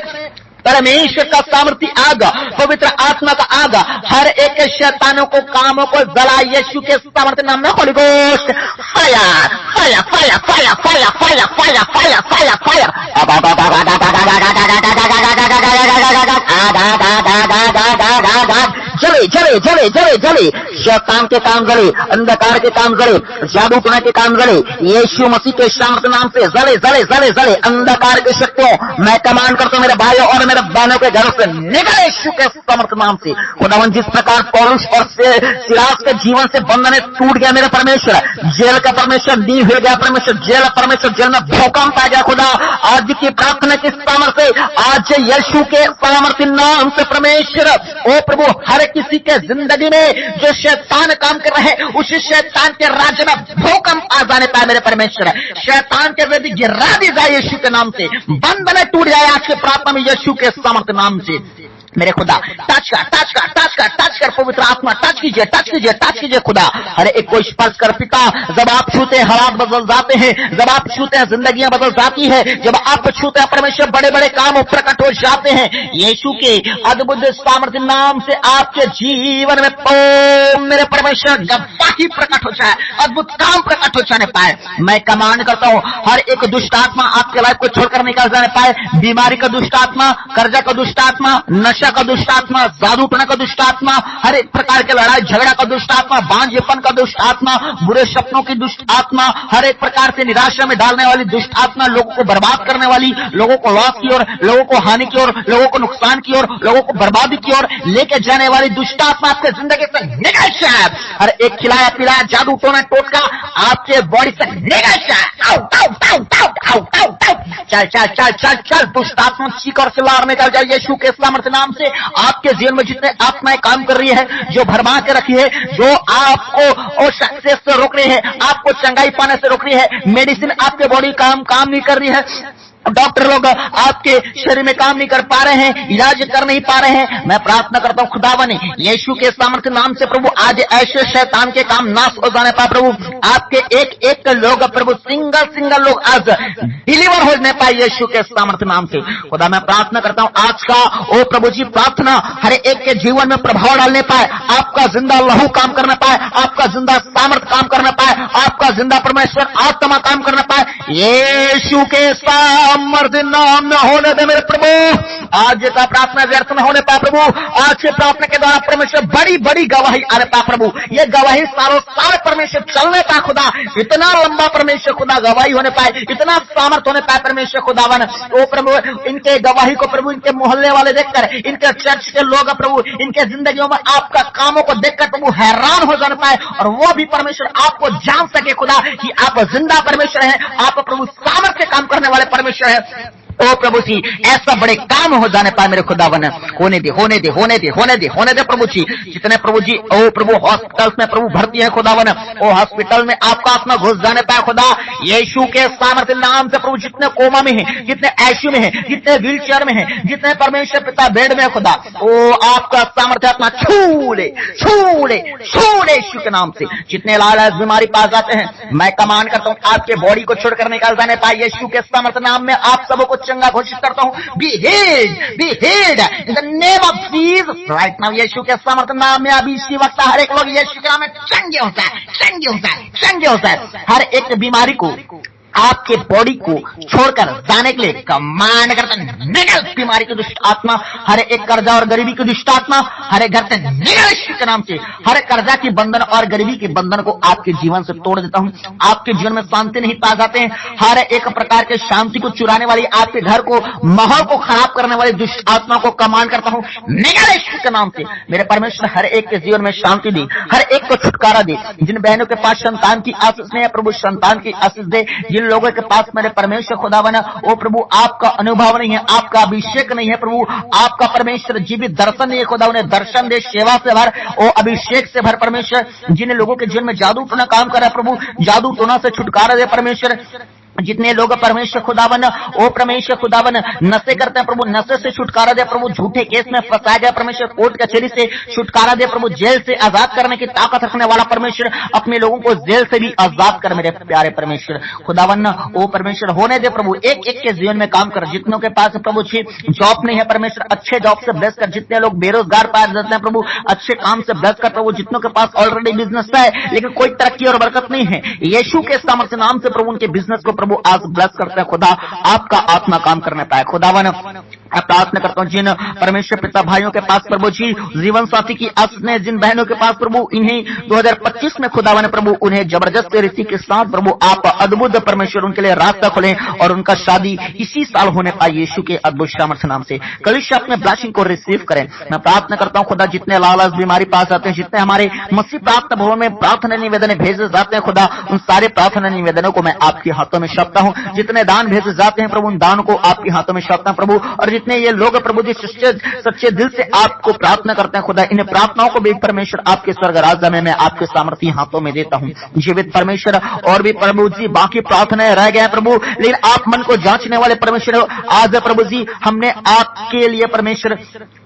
परमेश्वर का सामर्थ्य आग, पवित्र आत्मा का आग हर एक शैतानों को, कामों को जला यीशु के सामर्थ्य नाम में। होली गोश्त fire fire fire fire fire fire fire fire fire fire. जले जले जले जले जले। शैतान के काम जले, अंधकार के काम जले, जादू टोना के काम जले, यीशु मसीह के सामर्थ्य नाम से जले जले जले जले। अंधकार की शक्तियों मैं कमांड करता हूँ मेरे भाइयों और मेरे बहनों के घरों से निकले यीशु के सामर्थ्य नाम से। खुदावन जिस प्रकार पौलुस और सिलास के जीवन से बंधन टूट गया मेरे परमेश्वर, जेल का परमेश्वर नींव हिल गया परमेश्वर, जेल परमेश्वर जेल में भूकंप आ गया खुदा। आज की प्रार्थना के सामर्थ्य से आज यीशु के सामर्थ्य नाम से परमेश्वर ओ प्रभु हर किसी के जिंदगी में जो शैतान काम कर रहे हैं उस शैतान के राज्य में भूकंप आ जाने पाए मेरे परमेश्वर। शैतान के वेदी गिरा दी जाए यीशु के नाम से, बंधन टूट जाए आज की प्रार्थना में यीशु के सामर्थ्य नाम से। मेरे खुदा टच कर टच कर टच कर टच कर, पवित्र आत्मा टच कीजिए टच कीजिए टच कीजिए खुदा। अरे एक को स्पर्श कर पिता, जब आप छूते हैं हालात बदल जाते हैं, जब आप छूते हैं जिंदगियां बदल जाती है, जब आप छूते हैं परमेश्वर बड़े बड़े काम प्रकट हो जाते हैं। यीशु के अद्भुत सामर्थ्य नाम से आपके जीवन में मेरे परमेश्वर गवाही प्रकट हो जाए, अद्भुत काम प्रकट हो जाने पाए। मैं कमांड करता हूँ हर एक दुष्ट आत्मा आपके लाइफ को छोड़कर निकल जाने पाए। बीमारी का दुष्ट आत्मा, कर्जा का दुष्ट आत्मा, नशा का दुष्ट आत्मा, जादू टोना का दुष्ट आत्मा, हर एक प्रकार के लड़ाई झगड़ा का दुष्ट आत्मा, बांझपन का दुष्ट आत्मा, बुरे सपनों की दुष्ट आत्मा, हर एक प्रकार से निराशा में डालने वाली दुष्ट आत्मा, लोगों को बर्बाद करने वाली, लोगों को लॉस की ओर, लोगों को हानि की ओर, लोगों को नुकसान की ओर, लोगों को बर्बादी की ओर लेके जाने वाली दुष्ट आत्मा आपके जिंदगी से निकल जाए। हर एक खिलाया पिलाया जादू टोना टोटका आपके बॉडी से निकल जाए। चल चल चल चल चल दुष्ट आत्मा चीख और चिल्ला निकल जाए यीशु के सामर्थ्य नाम से। आपके जीवन में जितने आत्माएं काम कर रही है, जो भरमा के रखी है, जो आपको और सक्सेस से रोक रही है, आपको चंगाई पाने से रोक रही है, मेडिसिन आपके बॉडी काम नहीं कर रही है, डॉक्टर लोग आपके शरीर में काम नहीं कर पा रहे हैं, इलाज कर नहीं पा रहे हैं, मैं प्रार्थना करता हूं खुदावन यीशु के सामर्थ्य नाम से प्रभु आज ऐसे शैतान के काम नाश हो जाने पाए प्रभु। आपके एक एक लोग प्रभु सिंगल लोग आज डिलीवर होने पाए यीशु के सामर्थ्य नाम से। खुदा मैं प्रार्थना करता हूं आज का ओ प्रभु जी प्रार्थना हर एक के जीवन में प्रभाव डालने पाए, आपका जिंदा लहू काम करना पाए, आपका जिंदा सामर्थ्य काम करना पाए, आपका जिंदा परमेश्वर आत्मा काम करना पाए यीशु के सामर्थ्य नाम में होने दे मेरे प्रभु। आज का प्रार्थना व्यर्थ न होने पाए प्रभु, आज के प्रार्थना के द्वारा परमेश्वर बड़ी बड़ी गवाही आने पाए प्रभु, ये गवाही सालों साल परमेश्वर चलने पाए खुदा, इतना लंबा परमेश्वर खुदा गवाही होने पाए, इतना सामर्थ्य होने पाए परमेश्वर खुदावन। ओ प्रभु इनके गवाही को प्रभु इनके मोहल्ले वाले देखकर, इनके चर्च के लोग प्रभु इनके जिंदगियों में आपका कामों को देखकर प्रभु हैरान हो जाने पाए, और वो भी परमेश्वर आपको जान सके खुदा कि आप जिंदा परमेश्वर हैं, आप प्रभु सामर्थ्य काम करने वाले परमेश्वर है। ओ प्रभु जी ऐसा बड़े काम हो जाने पाए मेरे खुदावन, होने दे प्रभु जी। जितने प्रभु जी ओ प्रभु हॉस्पिटल्स में प्रभु भर्ती है खुदावन, ओ हॉस्पिटल में आपका आत्मा घुस जाने पाए खुदा यीशु के सामर्थ्य नाम से प्रभु। जितने कोमा में है, जितने आईसीयू में है, जितने व्हील चेयर में है, जितने परमेश्वर पिता बेड में है खुदा, ओ आपका सामर्थ्य आत्मा छू ले यीशु के नाम से। जितने लाल बीमारी पास जाते हैं मैं कमांड करता हूँ आपके बॉडी को छोड़कर निकाल जाने पाए यीशु के सामर्थ्य नाम में। आप सबको चंगा घोषित करता हूं, be healed in the name of Jesus right now. यीशु के सामर्थ्य नाम में अभी इसी वक्त हर एक लोग यीशु के नाम में चंगे होता है। हर एक बीमारी को आपके बॉडी को छोड़कर जाने के लिए कमांड करता है, निकल बीमारी की दुष्ट आत्मा, हर एक कर्जा और गरीबी की दुष्ट आत्मा हर एक घर से निकल यीशु के नाम से। हर कर्जा की बंधन और गरीबी के बंधन को आपके जीवन से तोड़ देता हूं। आपके जीवन में शांति नहीं पा जाते हैं, हर एक प्रकार के शांति को चुराने वाली, आपके घर को माहौल को खराब करने वाली दुष्ट आत्मा को कमांड करता हूं, निकल यीशु के नाम से। मेरे परमेश्वर हर एक के जीवन में शांति दे, हर एक को छुटकारा दे। जिन बहनों के पास संतान की आशीष नहीं है प्रभु संतान की आशीष दे। जिन लोगों के पास मेरे परमेश्वर खुदावन ओ प्रभु आपका अनुभव नहीं है, आपका अभिषेक नहीं है प्रभु, आपका परमेश्वर जीवित दर्शन नहीं है खुदा, उन्हें दर्शन दे, सेवा से भर, ओ अभिषेक से भर परमेश्वर। जिन लोगों के जीवन में जादू टोना काम कर रहा है प्रभु, जादू टोना से छुटकारा दे परमेश्वर। जितने लोग परमेश्वर खुदावन ओ परमेश्वर खुदावन नशे करते हैं प्रभु, नशे से छुटकारा दे प्रभु। झूठे केस में फंसाया गया परमेश्वर, कोर्ट कचहरी से छुटकारा दे प्रभु। जेल से आजाद करने की ताकत रखने वाला परमेश्वर, अपने लोगों को जेल से भी आजाद कर मेरे प्यारे परमेश्वर खुदावन ओ परमेश्वर। होने दे प्रभु एक एक के जीवन में काम कर। जितनों के पास प्रभु जॉब नहीं है परमेश्वर, अच्छे जॉब से ब्लेस कर। जितने लोग बेरोजगार पाए जाते हैं प्रभु, अच्छे काम से ब्लेस कर प्रभु। जितनों के पास ऑलरेडी बिजनेस है लेकिन कोई तरक्की और बरकत नहीं है, यीशु के सामर्थ्य नाम से प्रभु उनके बिजनेस को प्रभु आज ब्लेस करते हैं खुदा, आपका आत्मा काम करने पाए खुदावन। मैं प्रार्थना करता हूं जिन परमेश्वर पिता भाइयों के पास प्रभु जी जीवन साथी की आशीष ने, जिन बहनों के पास प्रभु इन्हें 2025 में खुदावन प्रभु उन्हें जबरदस्त रीति के साथ प्रभु आप अद्भुत परमेश्वर उनके लिए रास्ता खोलें और उनका शादी इसी साल होने पाए यीशु के अद्भुत सामर्थ्य नाम से। कलीसिया अपने ब्लेसिंग को रिसीव करें। मैं प्रार्थना करता हूं खुदा जितने लालच बीमारी पास आते हैं, जितने हमारे मसीह प्रार्थना भवन में प्रार्थना निवेदन भेजे जाते हैं खुदा, उन सारे प्रार्थना निवेदनों को मैं आपके हाथों में सौंपता हूं। जितने दान भेजे जाते हैं प्रभु उन दान को आपके हाथों में सौंपता हूं प्रभु। और जितने ये लोग प्रभु जी सच्चे दिल से आपको प्रार्थना करते हैं खुदा, इन प्रार्थनाओं को भी परमेश्वर आपके स्वर्ग राज्य में मैं आपके सामर्थ्य हाथों में देता हूं जीवित परमेश्वर। और भी प्रभु जी बाकी प्रार्थनाएं रह गए प्रभु, लेकिन आप मन को जांचने वाले परमेश्वर। आज प्रभु जी हमने आपके लिए परमेश्वर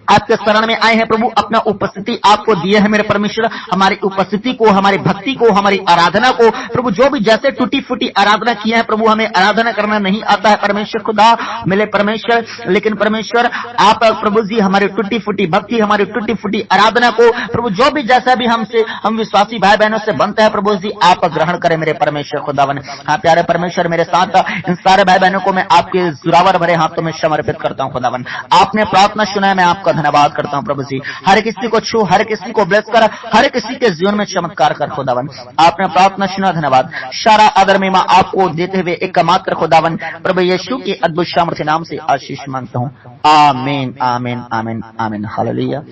आपके शरण में आए हैं प्रभु, अपना उपस्थिति आपको दिए है मेरे परमेश्वर। हमारी उपस्थिति को, हमारी भक्ति को, हमारी आराधना को प्रभु, जो भी जैसे टूटी फूटी आराधना किया है प्रभु, हमें आराधना करना नहीं आता है परमेश्वर खुदा मेरे परमेश्वर। लेकिन परमेश्वर आप प्रभु जी हमारी टूटी फूटी भक्ति, हमारी टूटी फूटी आराधना को प्रभु, जो भी जैसा भी हम विश्वासी भाई बहनों से बनता है प्रभु जी आप ग्रहण करें मेरे परमेश्वर खुदावन। हाँ प्यारे परमेश्वर, मेरे साथ इन सारे भाई बहनों को मैं आपके जुरावर भरे हाथों में समर्पित करता हूँ खुदावन। आपने प्रार्थना सुना है, मैं आपका धन्यवाद करता हूं प्रभु जी। हर किसी को छू, हर किसी को ब्लेस कर, हर किसी के जीवन में चमत्कार कर खुदावन। आपने प्रार्थना सुना, धन्यवाद। सारा आदर महिमा आपको देते हुए एकमात्र खुदावन प्रभु यीशु के अद्भुत सामर्थ्य नाम से आशीष मांगता हूं। आमीन आमीन आमीन आमीन। हालेलुया।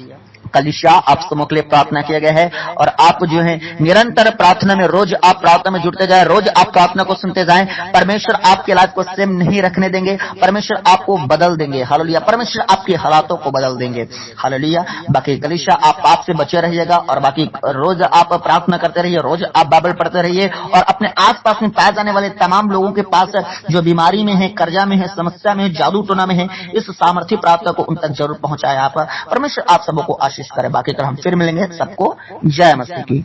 कलिशा आप समूह के लिए प्रार्थना किया गया है और आप जो है निरंतर प्रार्थना में, रोज आप प्रार्थना में जुड़ते जाए, रोज आप प्रार्थना को सुनते जाएं। परमेश्वर आपके लाइफ को सेम नहीं रखने देंगे, परमेश्वर आपको बदल देंगे। हालेलुया। परमेश्वर आपके हालातों को बदल देंगे। हालेलुया। बाकी कलिशा आप पाप से बचे रहिएगा और बाकी रोज आप प्रार्थना करते रहिए, रोज आप बाइबल पढ़ते रहिए और अपने आसपास में पाए जाने वाले तमाम लोगों के पास जो बीमारी में है, कर्जा में है, समस्या में है, जादू टोना में है, इस सामर्थ्य प्रार्थना को उन तक जरूर पहुंचाए आप। परमेश्वर आप सबों को आशीष करे। बाकी कल हम फिर मिलेंगे। सबको जय मसीह की।